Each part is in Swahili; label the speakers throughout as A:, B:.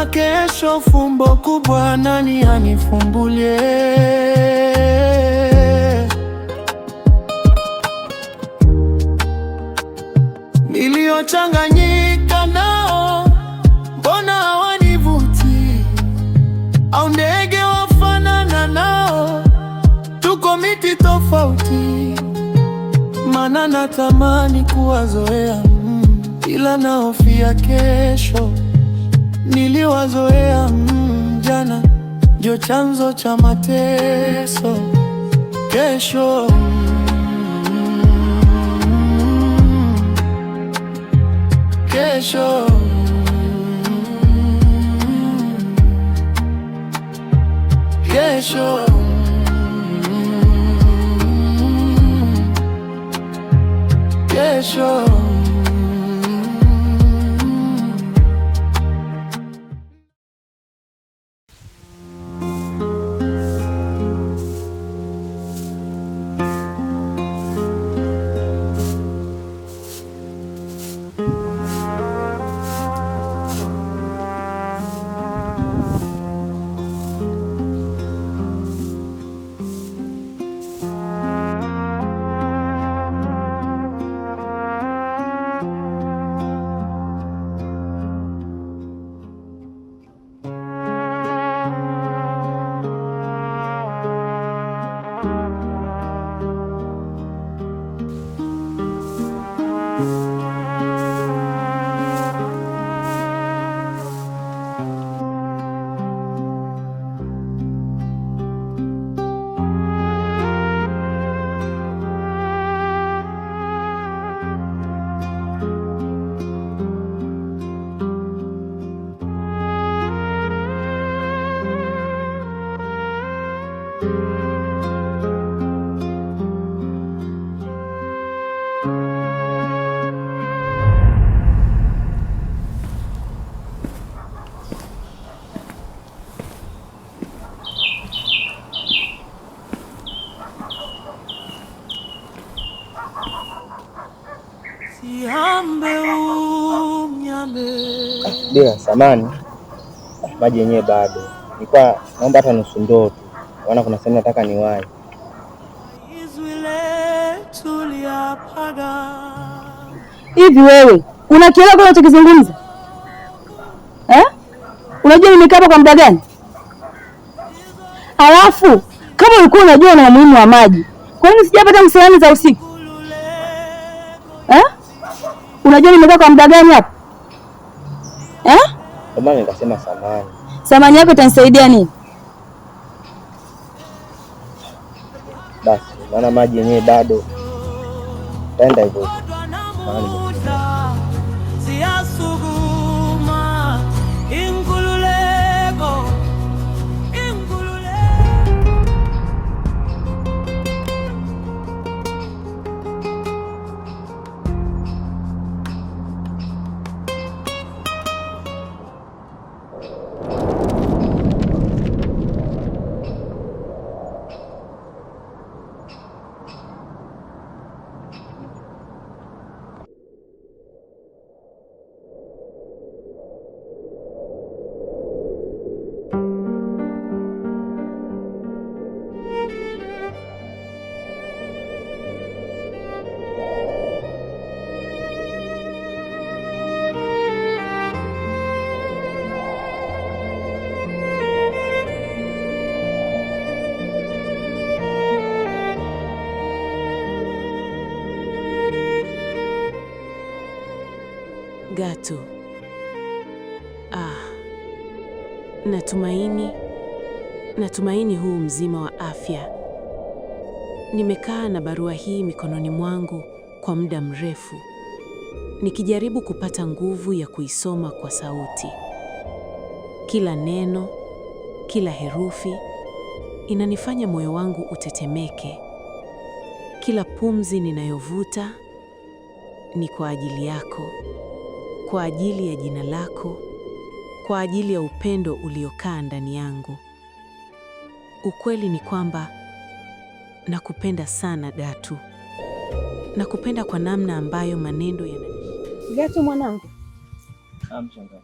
A: Najua kesho fumbo kubwa, nani anifumbulie? Niliochanganyika nao, mbona hawanivuti? Au ndege wafanana nao, tuko miti tofauti. Maana natamani kuwazoea, ila nahofia kesho. Niliwazoea jana, ndio chanzo cha mateso. Kesho kesho kesho kesho.
B: Bila samani, maji yenyewe bado. Nilikuwa naomba hata nusu ndoo tu, maana kuna sehemu nataka niwahi.
C: Hivi wewe unakielewa kwa unachokizungumza? Unajua nimekaa hapa kwa muda gani? Alafu kama ulikuwa unajua na umuhimu wa maji, kwa nini sijapata msalani za usiku? Unajua nimekaa kwa muda gani hapa?
B: Kama nikasema samani.
C: Samani yako itanisaidia nini?
B: Basi, maana maji yenyewe bado. Tenda hivyo.
D: Gatu. Natumaini huu mzima wa afya. Nimekaa na barua hii mikononi mwangu kwa muda mrefu, nikijaribu kupata nguvu ya kuisoma kwa sauti. Kila neno, kila herufi inanifanya moyo wangu utetemeke. Kila pumzi ninayovuta ni kwa ajili yako, kwa ajili ya jina lako, kwa ajili ya upendo uliokaa ndani yangu. Ukweli ni kwamba nakupenda sana Gatu. Nakupenda kwa namna ambayo maneno
C: Gatu mwanangu.
B: Mchanga.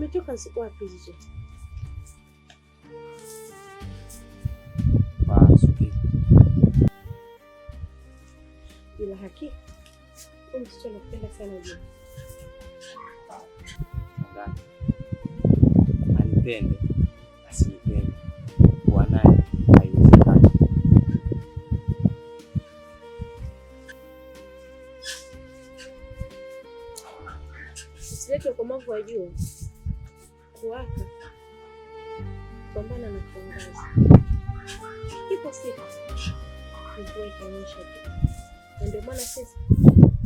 E: Umetoka siku wapi hizo? Bila hakika mtoto anapenda sana ujue.
B: Anipende asinipende, kuwa naye haiwezekani.
E: Usilete ukomavu wa jua kuwaka, pambana na kiangazi. Ipo siku mvua itanyesha tu, na ndio maana sisi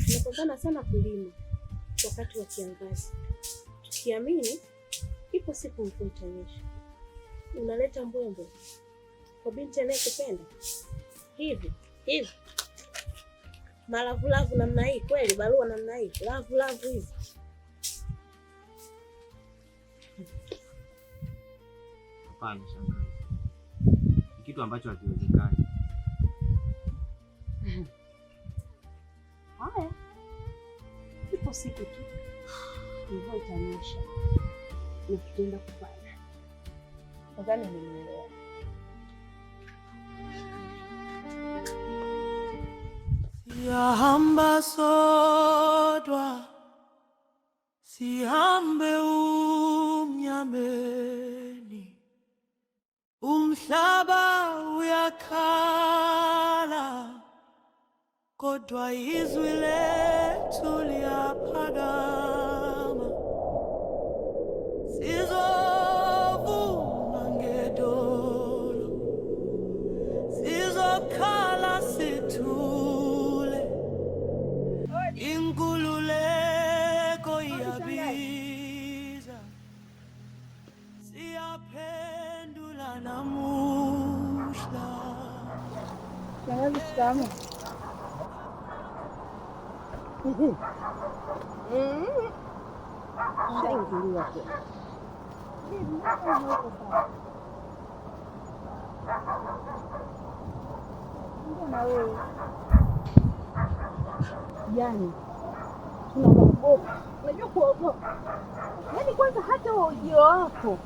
E: tunapambana sana kulima wakati wa kiangazi, tukiamini ipo siku mvua itanyesha. Unaleta mbwembwe kwa binti anayekupenda hivi malavulavu namna hii? Kweli barua namna hii, lavulavu hivi?
B: Hapana shangazi, ni kitu ambacho hakiwezekani.
E: Haya, ipo siku tu mvua itanyesha na tutaenda kufanya. Nadhani umenielewa.
A: Siyahamba sodwa, sihambe umnyameni, umhlaba uyakhala, kodwa izwi lethu liyaphakama. Sizovuma ngedolo, sizokhala sithule, inkululeko iyabiza, siyaphendula namuhla.
C: Shangazi, shikamoo. Shaingilia tena. Na wewe yani tunakuogopa. Unajua kuogopa? Yaani kwanza hata ujio wako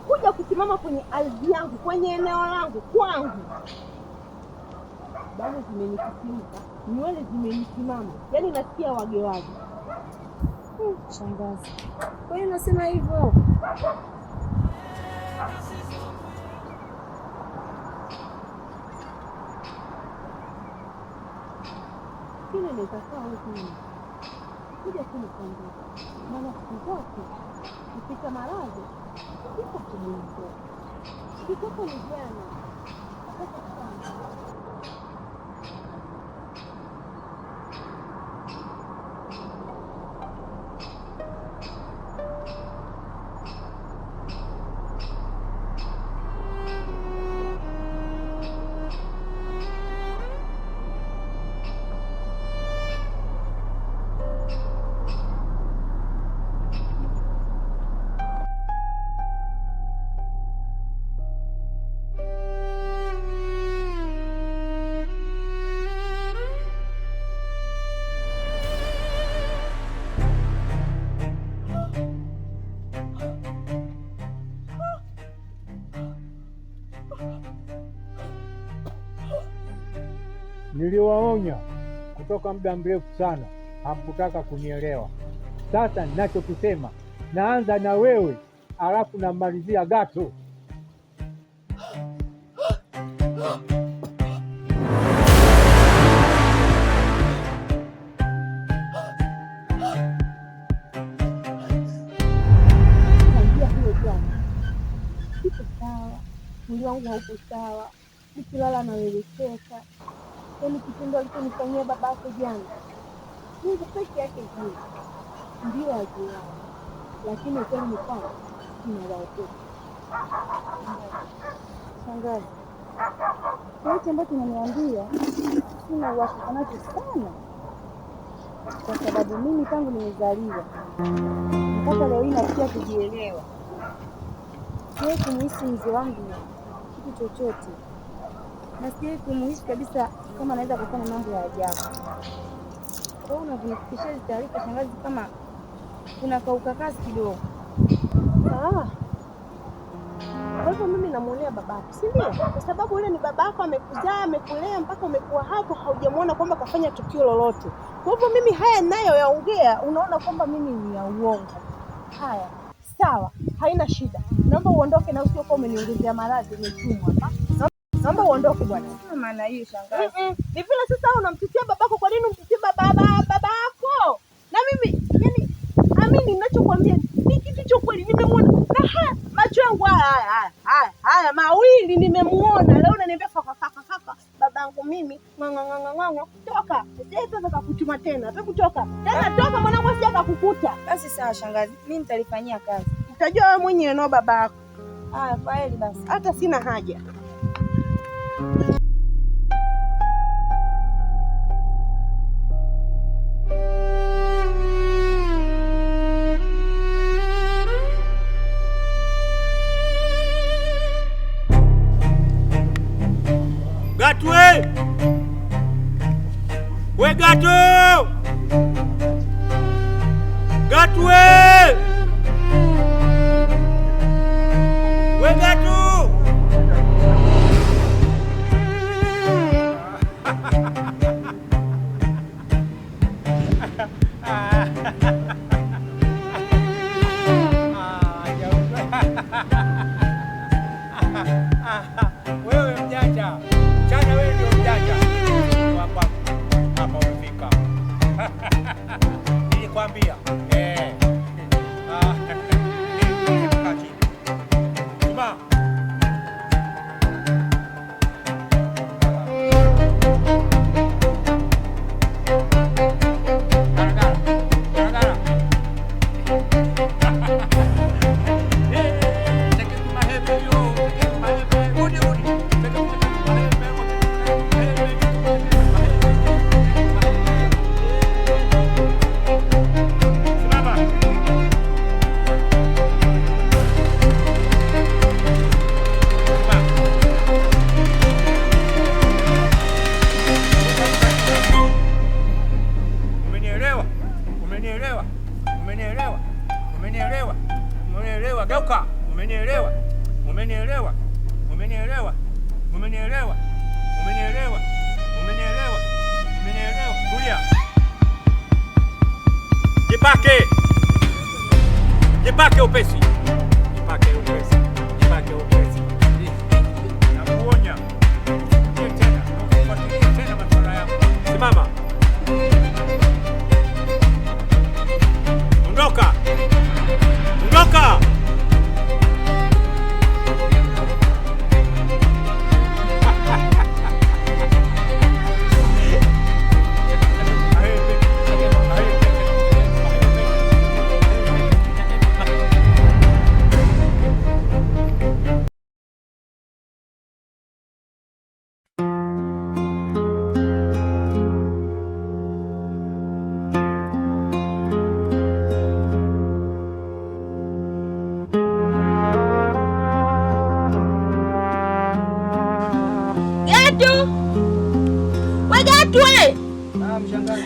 C: kuja kusimama kwenye ardhi yangu, kwenye eneo langu, kwangu, damu zimenikisimka, nywele zimenisimama, yaani nasikia wagewage. Shangazi, kwa hiyo nasema hivyo? Kile nitakaa huku kuja kunikonga, maana siku zote kupika maradhi iko kumuiko kikoko ni jana.
F: Niliwaonya kutoka muda mrefu sana, hamkutaka kunielewa. Sasa ninachokisema, naanza na wewe, alafu namalizia Gato.
C: Siko sawa, mwili wangu hauko sawa, nikilala nawelekeka. Yaani kitendo alichonifanyia babako jana, Mungu peke yake ndio ajua, lakini ukweli ni kwamba ninawaogopa. Shangazi, yote ambacho unaniambia sina uhakika nacho sana, kwa sababu mimi tangu nimezaliwa mpaka leo hii nafikia kujielewa, siwezi kumuhisi mzee wangu kitu chochote, na siwezi kumuhisi kabisa kama anaweza kufanya mambo ya ajabu. Kwa hiyo unavyofikisha hizi taarifa shangazi, kama kuna kaukakasi kidogo. unamuonea babako, si ndio? Kwa sababu yule ni babako, amekuzaa, amekulea mpaka umekuwa hapo, haujamuona kwamba kafanya tukio lolote. Kwa hivyo mimi haya ninayoyaongea unaona kwamba mimi ni ya uongo. Haya, sawa, haina shida. Naomba uondoke na usio kama umeniongezea maradhi nimetumwa hapa. Naomba uondoke bwana.
E: Maana hiyo shangazi.
C: Ni vile sasa unamtetea babako, kwa nini umtetea babako? Na mimi yani amini ninachokuambia ni kitu cha kweli, nimemuona. Na macho yangu haya mawili nimemuona. Leo unaniambia faka babangu mimi nganganganganga. Toka. Sasa kakutuma tena. Hebu toka. Tena toka mwanangu asije akakukuta.
E: Basi sawa shangazi. Mimi nitalifanyia kazi.
C: Utajua wewe mwenyewe na babako.
E: Haya, kweli basi.
C: Hata sina haja.
F: Gatu we Gatu! Gatu we Gatu! Wewe mjanja. Chana wewe ndio mjanja. Hapa umefika. Nilikwambia. Tuma. Umenielewa? Geuka. Umenielewa? Tulia. Jipake upesi. Nakuonya. Tena masuala yako. Simama. Ondoka.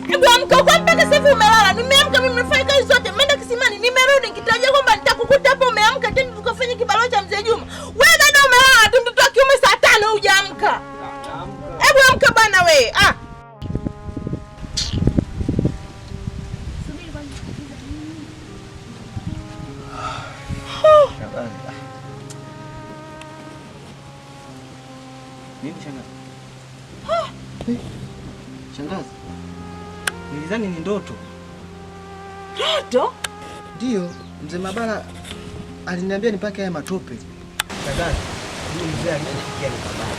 C: Hebu amka kwa mpaka sasa hivi umelala. Nimeamka mimi nimefanya kazi zote. Nimeenda kisimani, nimerudi nikitarajia kwamba nitakukuta hapo umeamka tena tukafanya kibarua cha mzee Juma. Wewe dada umelala tu, mtoto wa kiume saa 5 hujaamka. Hebu amka bwana wewe.
B: Nini shangazi? Shangazi. Nilizani ni ndoto.
C: Ndoto?
B: Ndio, mzee Mabara aliniambia nipake haya matope. Shangazi, huyu mzee alinifikia ni kabaya.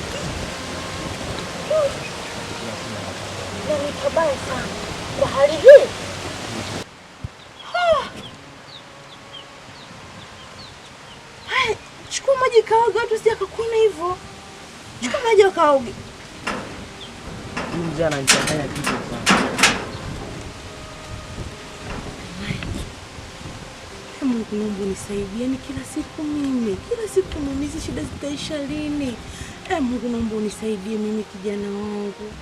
C: Ni kabaya sana. Kwa hali hii. Hai, chukua maji kaoge, watu sija kukuona hivyo. Chukua maji kaoge.
B: Huyu mzee ananichanganya kitu sana.
D: Mungu nisaidie, ni kila siku mimi hizi shida zitaisha lini? Mungu naomba unisaidie mimi, kijana wangu.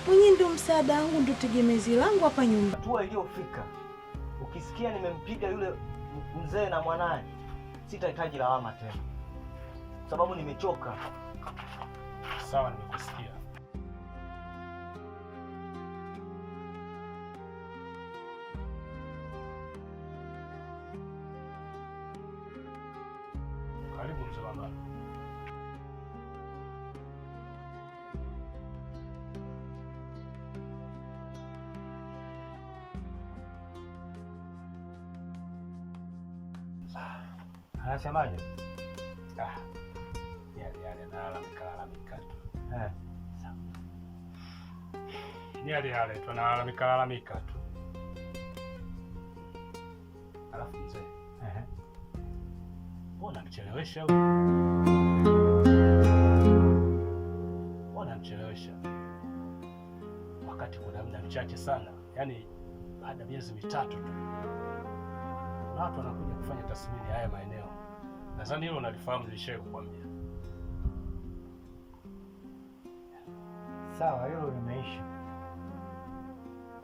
D: Mwenye ndio msaada wangu, ndio tegemezi langu hapa nyumba.
B: Hatua iliyofika. Ukisikia nimempiga yule mzee na mwanae, sitahitaji lawama tena. sababu nimechoka.
G: Sawa, nimekusikia. Karibu mzee wangu.
F: Anasemaje?
G: Yale nalalamika tu. Yale tunalalamika tu. Alafu mzee. Mbona mchelewesha huyu? Mbona mchelewesha? Wakati kuna muda mchache sana. Yaani baada ya miezi mitatu tu. Kuna watu wanakuja kufanya tathmini haya maeneo. Nadhani hilo unalifahamu, nilishawahi kukwambia.
F: Sawa, hilo limeisha.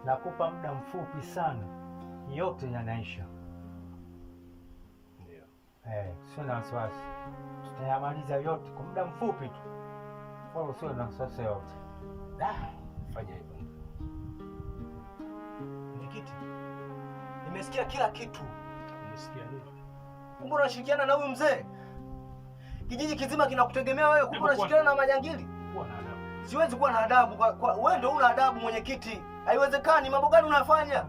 F: Nakupa muda mfupi sana, yote yanaisha.
G: Ndio.
F: Sio na wasiwasi. Tutayamaliza yote kwa muda mfupi tu. Wala sio na wasiwasi yote.
G: Fanya hivyo.
B: Mwenyekiti, nimesikia kila kitu.
G: Umesikia nini?
B: Kumbe unashirikiana na huyu mzee? Kijiji kizima kinakutegemea wewe, kumbe unashirikiana na majangili?
G: Kuwa na adabu.
B: Siwezi kuwa na adabu kwa wewe ndio una adabu mwenyekiti. Haiwezekani. Mambo gani unafanya?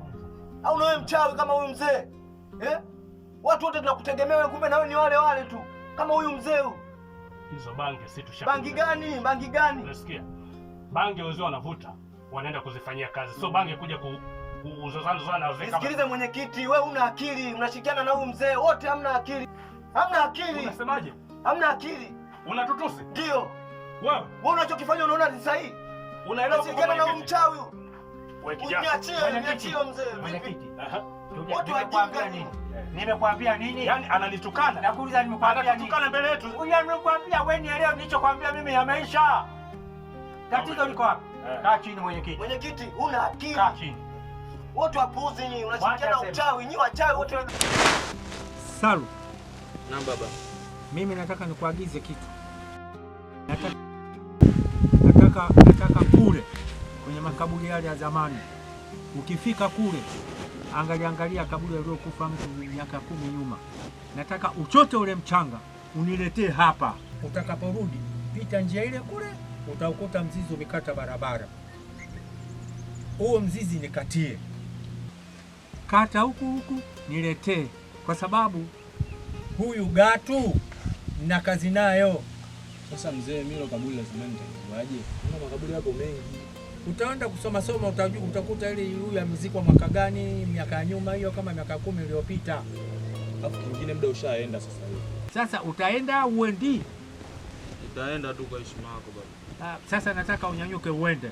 B: Au na wewe mchawi kama huyu mzee? Watu wote tunakutegemea wewe, kumbe na wewe ni wale wale tu kama huyu mzee huyu.
G: Hizo bangi si tushaka.
B: Bangi gani? Bangi gani?
G: Unasikia? Bangi wazee wanavuta, wanaenda kuzifanyia kazi. Sio bangi kuja uzozana wazee kama.
B: Nisikilize mwenyekiti, wewe una akili, unashirikiana na huyu mzee, wote hamna akili. Hamna akili.
G: Unasemaje?
B: Hamna akili.
G: Unatutusi?
B: Ndio.
G: Wewe
B: unachokifanya unaona ni sahihi?
G: Unaelewa
B: unashirikiana na mchawi?
G: Wewe kijana.
B: Niachie mzee.
F: Mwenyekiti.
B: Watu wajinga nini?
F: Nimekwambia nini?
G: Yaani ananitukana.
F: Nakuuliza nimekwambia nini?
G: Anatukana mbele yetu.
F: Huyu nimekwambia wewe nielewe nilichokwambia mimi yameisha. Tatizo liko wapi? Kaa chini mwenyekiti.
B: Mwenyekiti, una akili.
F: Kaa chini.
B: Wote wapuuzi nyinyi, unashirikiana na uchawi, nyinyi wachawi wote.
F: Salu.
B: Na baba.
F: Mimi nataka nikuagize kitu. Nataka kule kwenye makaburi yale ya zamani. Ukifika kule, angalia kaburi aliyokufa mtu miaka 10 nyuma. Nataka uchote ule mchanga uniletee hapa. Utakaporudi, pita njia ile kule, utaukuta mzizi umekata barabara. Huo mzizi nikatie. Kata huku niletee, kwa sababu huyu Gatu na kazi nayo.
H: Sasa mzee, mimi kaburi la zamani nitakuaje? Kuna makaburi hapo mengi.
F: Utaenda kusoma utakuta ile huyu amezikwa mwaka gani, miaka ya nyuma hiyo, kama miaka 10 iliyopita.
H: Alafu kingine muda ushaenda sasa hivi.
F: Sasa utaenda uendi?
H: Utaenda tu kwa heshima yako baba.
F: Sasa nataka unyanyuke uende.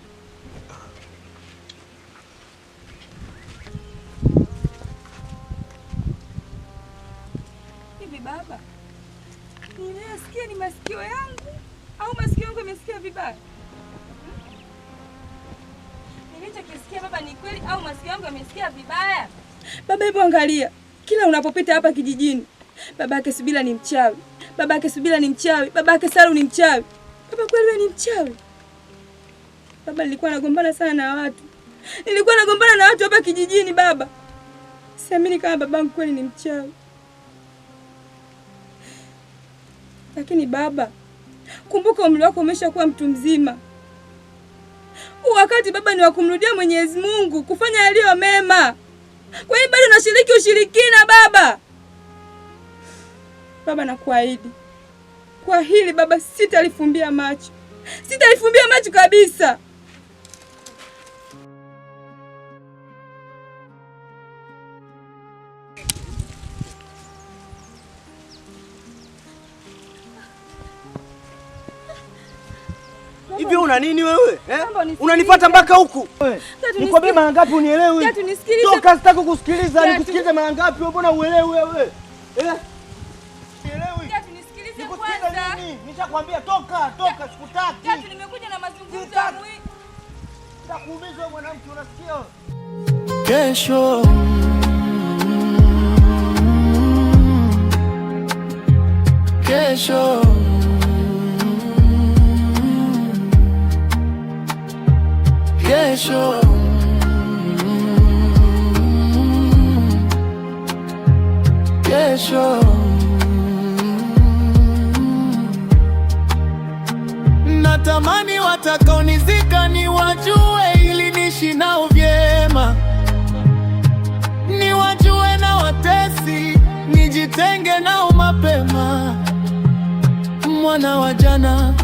C: Hivi baba, ninasikia ni masikio yangu au masikio yangu yamesikia vibaya? Nilichokisikia baba ni kweli au masikio yangu yamesikia vibaya? Baba, hebu angalia, kila unapopita hapa kijijini, babake Subira ni mchawi, babake Subira ni mchawi, babake Salu ni mchawi. Baba, kweli wewe ni mchawi? Baba, nilikuwa nagombana sana na watu. Nilikuwa nagombana na watu hapa kijijini baba. Siamini kama babangu kweli ni mchawi. Lakini baba, kumbuka umri wako umeshakuwa mtu mzima. Wakati baba ni wa kumrudia Mwenyezi Mungu, kufanya yaliyo mema. Kwa hiyo bado unashiriki ushirikina baba. Baba, nakuahidi kwa hili baba, sitalifumbia macho. Sitalifumbia macho kabisa.
B: Hivi una nini wewe? Unanifuata mpaka huku? Nikwambie mara ngapi unielewi? Toka, sitaki kusikiliza. Nikusikilize mara ngapi wewe? Mbona uelewi wewe? Unielewi?
C: Nisikilize kwanza.
B: Nishakwambia toka, sikutaki.
C: Nimekuja na mazungumzo ya muhimu.
B: Nitakuumiza wewe mwanamke, unasikia?
A: Kesho kesho. Kesho natamani watakaonizika ni wajue, ili niishi nao vyema, ni wajue na watesi, nijitenge nao mapema. Mwana wa jana